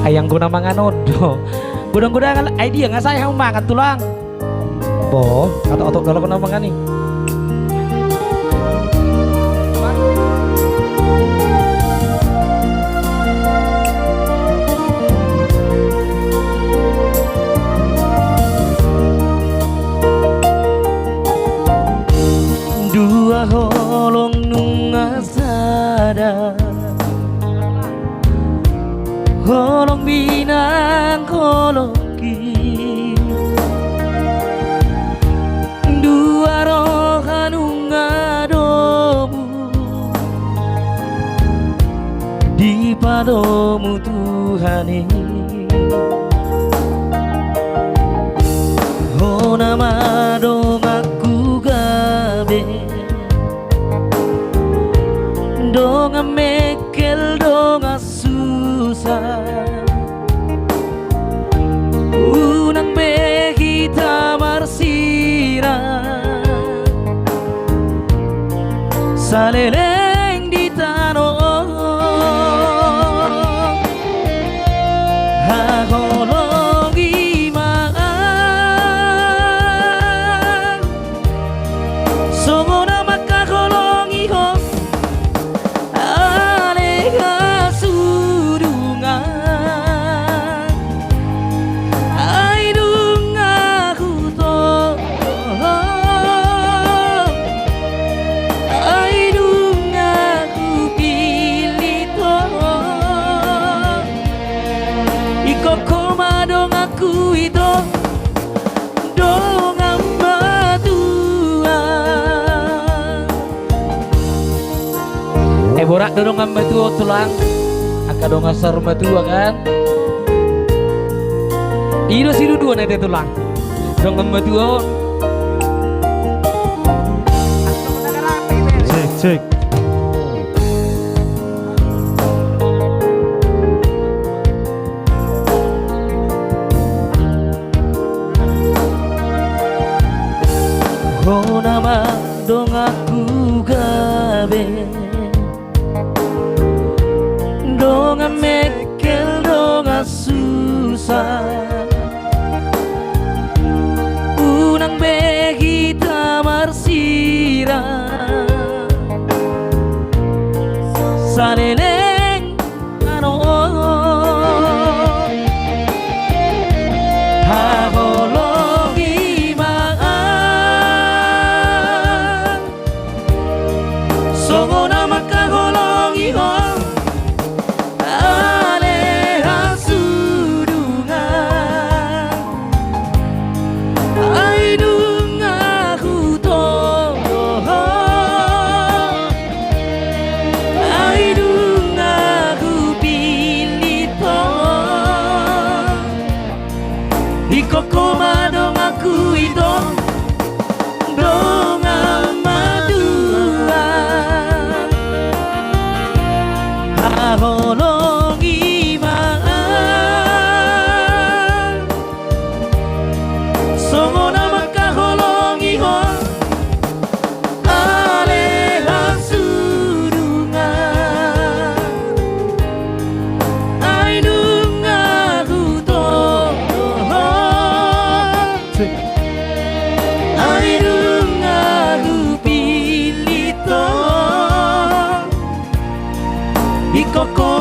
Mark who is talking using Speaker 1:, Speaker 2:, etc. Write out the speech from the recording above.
Speaker 1: ayang guna manganodo. Gudang-gudang idea nggak saya makan tulang. Bo, atau otot dalam guna mangan nih. Dua holong nunga sada holong binang holong ki dua roh nunga domu di padomu Tuhani oh nama domaku gabe donga mekel donga susah unang behita marsira saleleng di tanong hagolong imaan songo na makagolong ihong borak dorong tua tulang angka dong asar tua kan ido sidu dua nanti tulang dong tua cek oh nama dong aku gabe donga mekel donga susah unang behita marsira saleleng ano hagolong imaan songo na makagolong ihong Koko madong aku itu dong amaduan haholong imaan songo nama kaholong ihong alehan sudungan aidung aku toh aidung aku pilih toh ikoko